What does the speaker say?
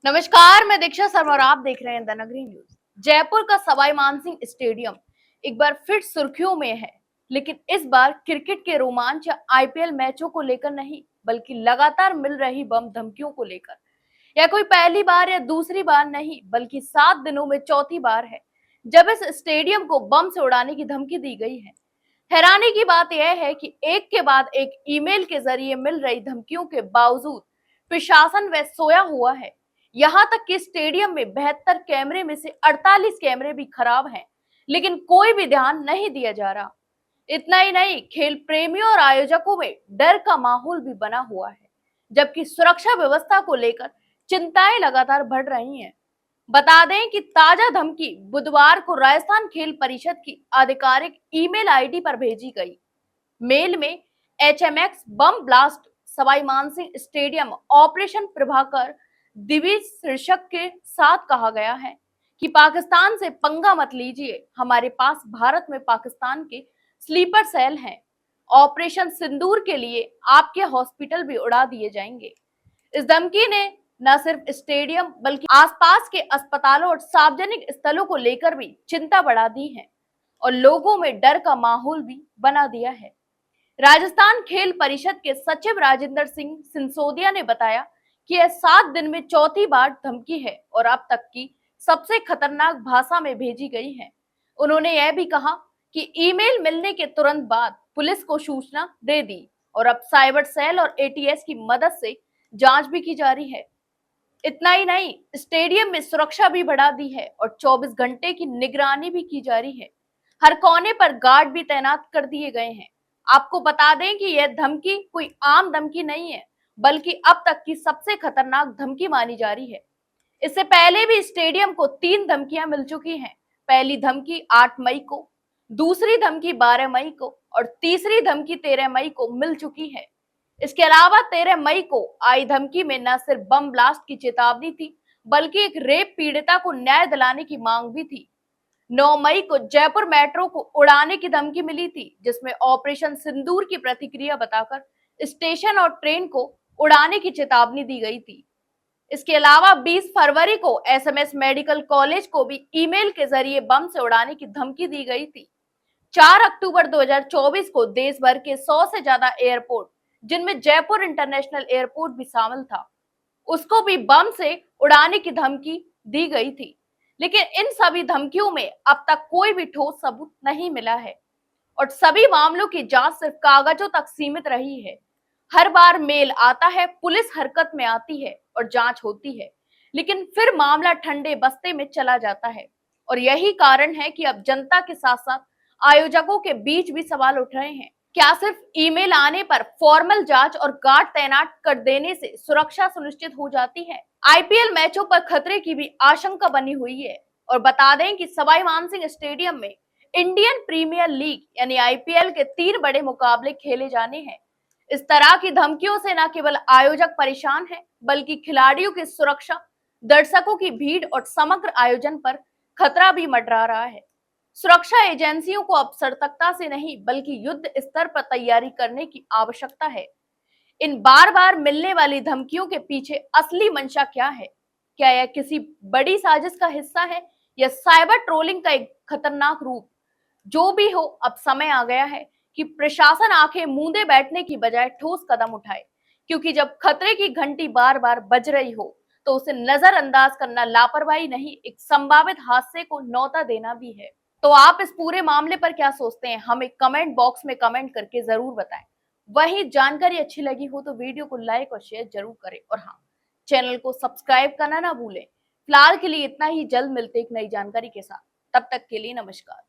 नमस्कार, मैं दीक्षा शर्मा और आप देख रहे हैं द नगरी न्यूज। जयपुर का सवाई मानसिंह स्टेडियम एक बार फिर सुर्खियों में है, लेकिन इस बार क्रिकेट के रोमांच या आईपीएल मैचों को लेकर नहीं, बल्कि लगातार मिल रही बम धमकियों को लेकर। यह कोई पहली बार या दूसरी बार नहीं, बल्कि 7 दिनों में चौथी बार है जब इस स्टेडियम को बम से उड़ाने की धमकी दी गई है। हैरानी की बात यह है कि एक के बाद एक ईमेल के जरिए मिल रही धमकियों के बावजूद प्रशासन वह सोया हुआ है। यहां तक कि स्टेडियम में 72 कैमरे में से 48 कैमरे भी खराब हैं, लेकिन कोई भी ध्यान नहीं दिया जा रहा। इतना ही नहीं, खेल प्रेमियों और आयोजकों में डर का माहौल भी बना हुआ है, जबकि सुरक्षा व्यवस्था को लेकर चिंताएं लगातार बढ़ रही हैं। बता दें कि ताजा धमकी बुधवार को राजस्थान खेल परिषद की आधिकारिक ईमेल आईडी पर भेजी गई। मेल में HMX bomb blast Sawai Mansingh stadium operation Prabhakar Divij शीर्षक के साथ कहा गया है कि पाकिस्तान से पंगा मत लीजिए, हमारे पास भारत में पाकिस्तान के स्लीपर सेल हैं। ऑपरेशन सिंदूर के लिए आपके हॉस्पिटल भी उड़ा दिए जाएंगे। इस धमकी ने न सिर्फ स्टेडियम बल्कि आसपास के अस्पतालों और सार्वजनिक स्थलों को लेकर भी चिंता बढ़ा दी है और लोगों में डर का माहौल भी बना दिया है। राजस्थान खेल परिषद के सचिव राजेंद्र सिंह सिंसोदिया ने बताया कि यह 7 दिन में चौथी बार धमकी है और अब तक की सबसे खतरनाक भाषा में भेजी गई है। उन्होंने यह भी कहा कि ईमेल मिलने के तुरंत बाद पुलिस को सूचना दे दी और अब साइबर सेल और एटीएस की मदद से जांच भी की जा रही है। इतना ही नहीं, स्टेडियम में सुरक्षा भी बढ़ा दी है और 24 घंटे की निगरानी भी की जा रही है। हर कोने पर गार्ड भी तैनात कर दिए गए हैं। आपको बता दें कि यह धमकी कोई आम धमकी नहीं है, बल्कि अब तक की सबसे खतरनाक धमकी मानी जा रही है। इससे पहले भी स्टेडियम को 3 धमकियां मिल चुकी हैं। पहली धमकी 8 मई को, दूसरी धमकी 12 मई को और तीसरी धमकी 13 मई को मिल चुकी है। इसके अलावा 13 मई को आई धमकी में न सिर्फ बम ब्लास्ट की चेतावनी थी, बल्कि एक रेप पीड़िता को न्याय दिलाने की मांग भी थी। 9 मई को जयपुर मेट्रो को उड़ाने की धमकी मिली थी, जिसमें ऑपरेशन सिंदूर की प्रतिक्रिया बताकर स्टेशन और ट्रेन को उड़ाने की चेतावनी दी गई थी। इसके अलावा 20 फरवरी को एसएमएस मेडिकल कॉलेज को भी ईमेल के जरिए बम से उड़ाने की धमकी दी गई थी। 4 अक्टूबर 2024 को देश भर के 100 से ज्यादा एयरपोर्ट, जिनमें जयपुर इंटरनेशनल एयरपोर्ट भी शामिल था, उसको भी बम से उड़ाने की धमकी दी गई थी। लेकिन इन सभी धमकियों में अब तक कोई भी ठोस सबूत नहीं मिला है और सभी मामलों की जांच सिर्फ कागजों तक सीमित रही है। हर बार मेल आता है, पुलिस हरकत में आती है और जांच होती है, लेकिन फिर मामला ठंडे बस्ते में चला जाता है। और यही कारण है कि अब जनता के साथ साथ आयोजकों के बीच भी सवाल उठ रहे हैं। क्या सिर्फ ईमेल आने पर फॉर्मल जांच और गार्ड तैनात कर देने से सुरक्षा सुनिश्चित हो जाती है? आईपीएल मैचों पर खतरे की भी आशंका बनी हुई है। और बता दें कि सवाई मानसिंह स्टेडियम में इंडियन प्रीमियर लीग यानी आईपीएल के 3 बड़े मुकाबले खेले जाने हैं। इस तरह की धमकियों से न केवल आयोजक परेशान हैं, बल्कि खिलाड़ियों की सुरक्षा, दर्शकों की भीड़ और समग्र आयोजन पर खतरा भी मंडरा रहा है। सुरक्षा एजेंसियों को अब सतर्कता से नहीं, बल्कि युद्ध स्तर पर तैयारी करने की आवश्यकता है। इन बार बार मिलने वाली धमकियों के पीछे असली मंशा क्या है? क्या यह किसी बड़ी साजिश का हिस्सा है या साइबर ट्रोलिंग का एक खतरनाक रूप? जो भी हो, अब समय आ गया है कि प्रशासन आंखें मूंदे बैठने की बजाय ठोस कदम उठाए, क्योंकि जब खतरे की घंटी बार बार बज रही हो तो उसे नजरअंदाज करना लापरवाही नहीं, एक संभावित हादसे को न्योता देना भी है। तो आप इस पूरे मामले पर क्या सोचते हैं, हमें कमेंट बॉक्स में कमेंट करके जरूर बताएं। वहीं जानकारी अच्छी लगी हो तो वीडियो को लाइक और शेयर जरूर करें और हाँ, चैनल को सब्सक्राइब करना ना भूलें। फिलहाल के लिए इतना ही, जल्द मिलते एक नई जानकारी के साथ। तब तक के लिए नमस्कार।